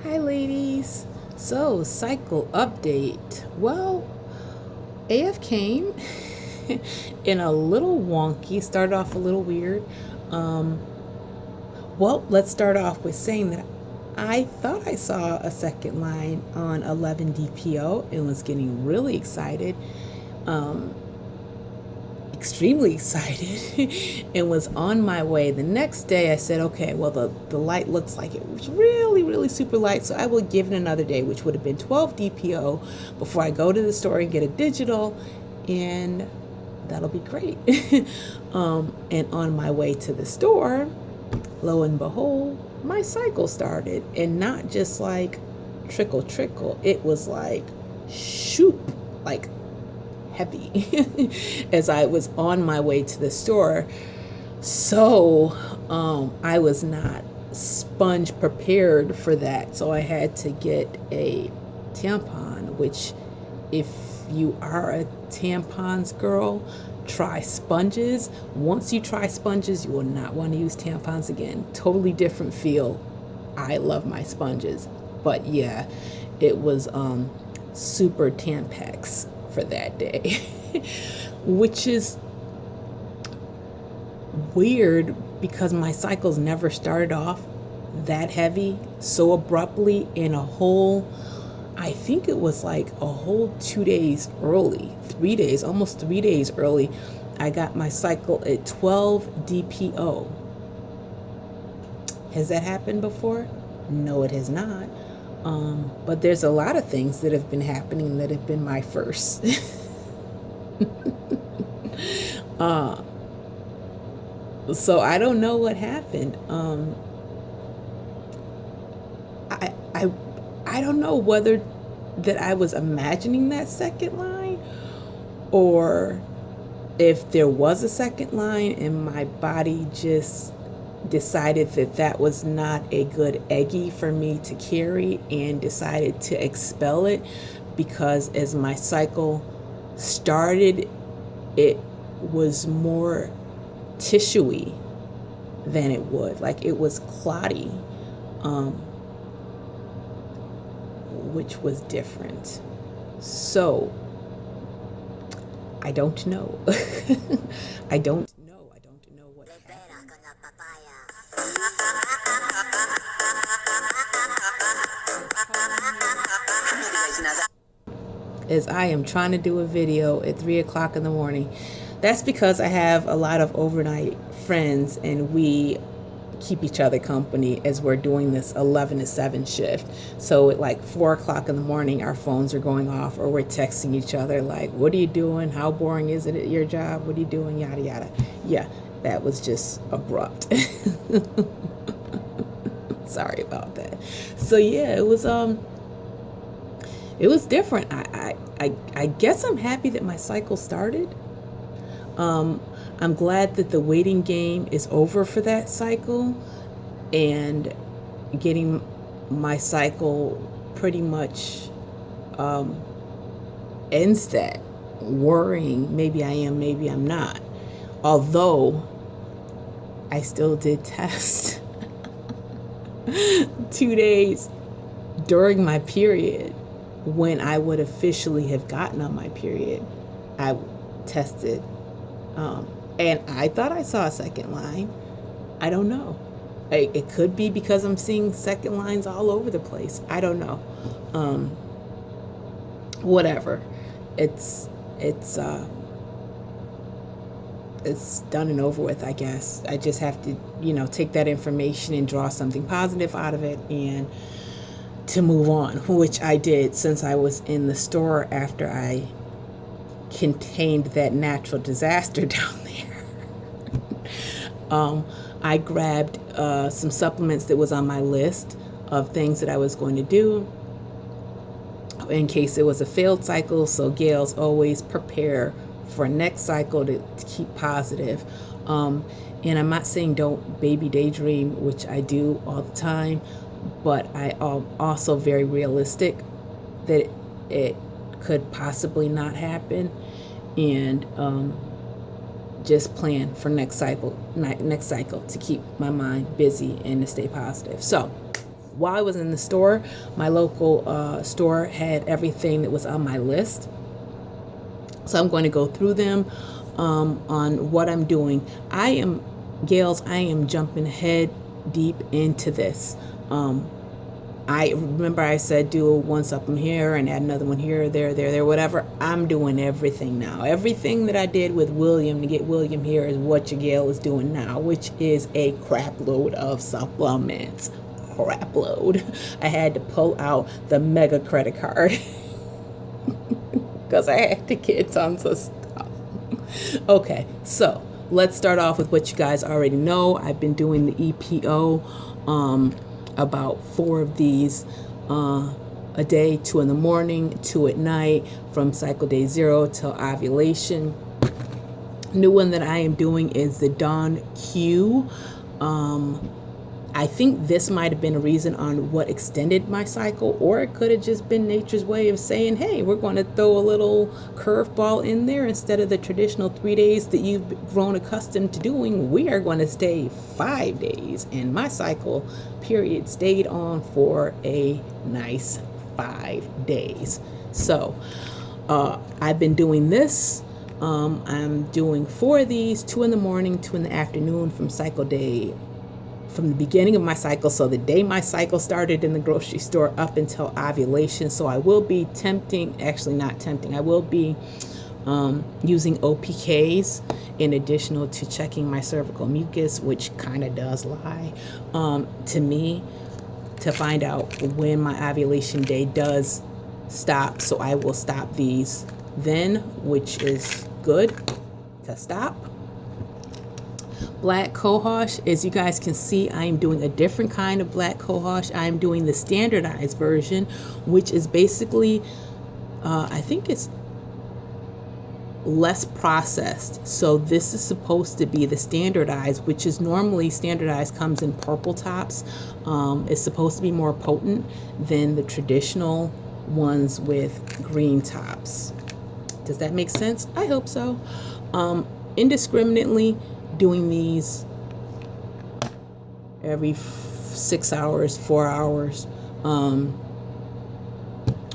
Hi, ladies. So, cycle update. Well, AF came in a little wonky, started off a little weird. Um, well, let's start off with saying that I thought I saw a second line on 11 DPO and was getting really excited. Um, Extremely excited and was on my way. The next day I said, okay, well, the light looks like it was really super light, so I will give it another day, which would have been 12 DPO before I go to the store and get a digital, and that'll be great. And on my way to the store, lo and behold, my cycle started, and not just like trickle, it was like shoop, like heavy as I was on my way to the store. So I was not sponge prepared for that. So I had to get a tampon, which, if you are a tampons girl, try sponges. Once you try sponges, you will not want to use tampons again. Totally different feel. I love my sponges. But yeah, it was super Tampax for that day, which is weird because my cycles never started off that heavy so abruptly. In a whole, I think it was like a whole 2 days early, 3 days, almost 3 days early, I got my cycle at 12 DPO. Has that happened before? No, it has not. But there's a lot of things that have been happening that have been my first. So I don't know what happened. I don't know whether that I was imagining that second line, or if there was a second line and my body just decided that that was not a good eggie for me to carry and decided to expel it, because as my cycle started, it was more tissuey than it would. Like, it was clotty, which was different. So I don't know. I don't know what happened. As I am trying to do a video at 3 o'clock in the morning. That's because I have a lot of overnight friends and we keep each other company as we're doing this 11 to 7 shift. So at like 4 o'clock in the morning, our phones are going off, or we're texting each other like, what are you doing? How boring is it at your job? What are you doing? Yada, yada. Yeah, that was just abrupt. Sorry about that. So yeah, it was different. I guess I'm happy that my cycle started. I'm glad that the waiting game is over for that cycle, and getting my cycle pretty much ends that worrying. Maybe I am, maybe I'm not. Although I still did test 2 days during my period, when I would officially have gotten on my period. I tested, and I thought I saw a second line. I don't know. It could be because I'm seeing second lines all over the place. I don't know. Whatever. It's done and over with, I guess. I just have to, take that information and draw something positive out of it and to move on, which I did, since I was in the store after I contained that natural disaster down there. I grabbed some supplements that was on my list of things that I was going to do in case it was a failed cycle. So gals, always prepare for next cycle to keep positive. And I'm not saying don't baby daydream, which I do all the time, but I am also very realistic that it could possibly not happen, and just plan for next cycle to keep my mind busy and to stay positive. So While I was in the store, my local store had everything that was on my list. So I'm going to go through them on what I'm doing. Gales, I am jumping head deep into this. I remember I said do one supplement here and add another one here, there, whatever. I'm doing everything now. Everything that I did with William to get William here is what your Gail is doing now, which is a crap load of supplements. Crap load. I had to pull out the mega credit card because I had to get tons of stuff. Okay, so let's start off with what you guys already know. I've been doing the EPO, about 4 of these a day, 2 in the morning, 2 at night, from cycle day 0 till ovulation. New one that I am doing is the Dawn Q. I think this might have been a reason on what extended my cycle, or it could have just been nature's way of saying, hey, we're going to throw a little curveball in there. Instead of the traditional 3 days that you've grown accustomed to doing, we are going to stay 5 days. And my cycle period stayed on for a nice 5 days. So I've been doing this. I'm doing 4 of these, 2 in the morning, 2 in the afternoon, from the beginning of my cycle, so the day my cycle started in the grocery store up until ovulation. So I will be I will be using OPKs in addition to checking my cervical mucus, which kind of does lie to me, to find out when my ovulation day does stop. So I will stop these then, which is good to stop. Black cohosh, as you guys can see, I am doing a different kind of black cohosh. I am doing the standardized version, which is basically, I think it's less processed. So this is supposed to be the standardized, which is normally standardized comes in purple tops. It's supposed to be more potent than the traditional ones with green tops. Does that make sense? I hope so. Indiscriminately doing these every 6 hours, 4 hours,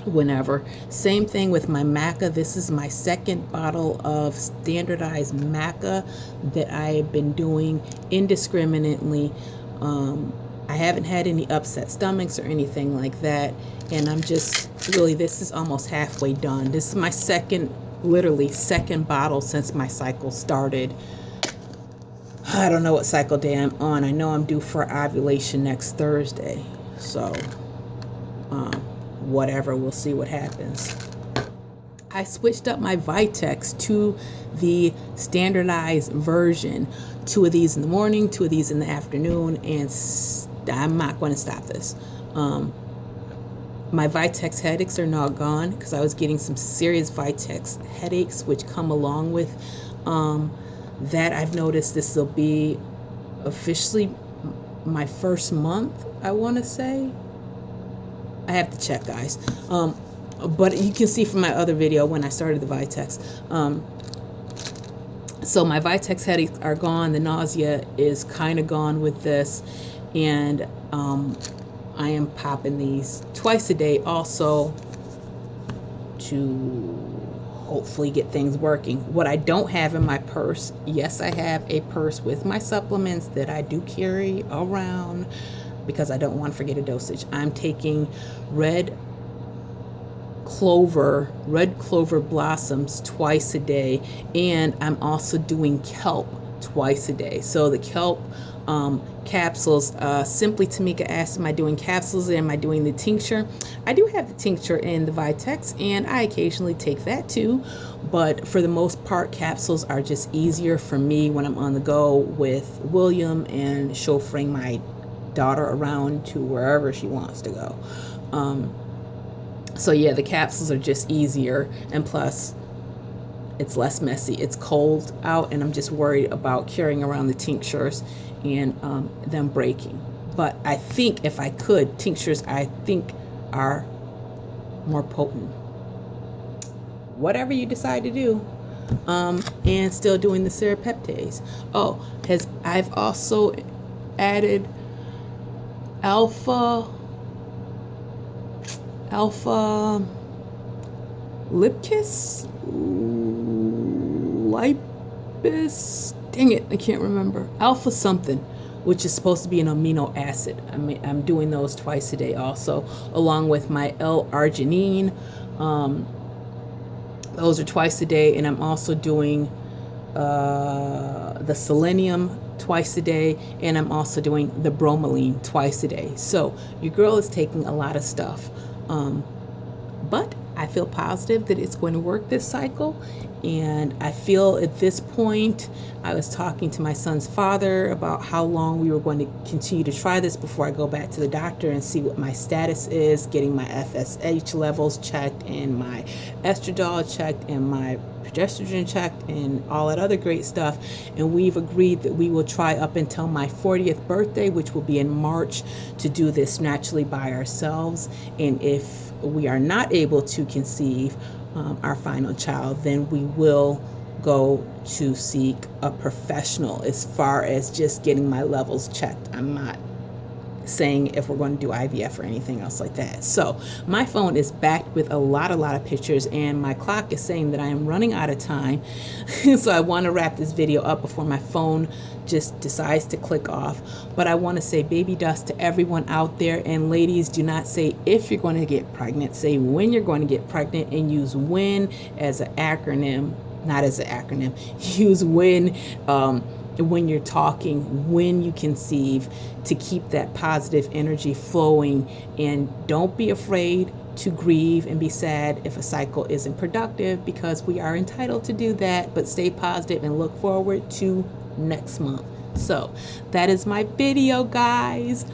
whenever. Same thing with my maca. This is my second bottle of standardized maca that I have been doing indiscriminately. I haven't had any upset stomachs or anything like that, and I'm just really, this is almost halfway done. This is my literally second bottle since my cycle started. I don't know what cycle day I'm on. I know I'm due for ovulation next Thursday. So, whatever, we'll see what happens. I switched up my Vitex to the standardized version. 2 of these in the morning, 2 of these in the afternoon, and I'm not going to stop this. My Vitex headaches are now gone because I was getting some serious Vitex headaches, which come along with that. I've noticed this will be officially my first month, I want to say. I have to check, guys. But you can see from my other video when I started the Vitex. So my Vitex headaches are gone. The nausea is kind of gone with this. And I am popping these twice a day also to hopefully get things working. What I don't have in my purse, yes, I have a purse with my supplements that I do carry around because I don't want to forget a dosage. I'm taking red clover blossoms twice a day, and I'm also doing kelp twice a day. So the kelp capsules, Simply Tamika asked, am I doing capsules or am I doing the tincture? I do have the tincture in the Vitex, and I occasionally take that too, but for the most part, capsules are just easier for me when I'm on the go with William and chauffeuring my daughter around to wherever she wants to go. So yeah, the capsules are just easier, and plus it's less messy. It's cold out, and I'm just worried about carrying around the tinctures and them breaking. But I think if I could, tinctures I think are more potent. Whatever you decide to do. And still doing the serapeptase. I've also added alpha Alpha lip kiss, lipus, dang it, I can't remember. Alpha something, which is supposed to be an amino acid. I'm doing those twice a day also, along with my L-arginine. Those are twice a day, and I'm also doing the selenium twice a day, and I'm also doing the bromelain twice a day. So your girl is taking a lot of stuff. But I feel positive that it's going to work this cycle. And I feel at this point, I was talking to my son's father about how long we were going to continue to try this before I go back to the doctor and see what my status is, getting my FSH levels checked and my estradiol checked and my progesterone checked and all that other great stuff. And we've agreed that we will try up until my 40th birthday, which will be in March, to do this naturally by ourselves. And if we are not able to conceive our final child, then we will go to seek a professional as far as just getting my levels checked. I'm not saying if we're going to do IVF or anything else like that. So my phone is backed with a lot of pictures, and my clock is saying that I am running out of time. So I want to wrap this video up before my phone just decides to click off. But I want to say baby dust to everyone out there. And ladies, do not say if you're going to get pregnant, say when you're going to get pregnant, and use when as an acronym, not as an acronym. Use when you're talking, when you conceive, to keep that positive energy flowing. And don't be afraid to grieve and be sad if a cycle isn't productive, because we are entitled to do that. But stay positive and look forward to next month. So that is my video, guys.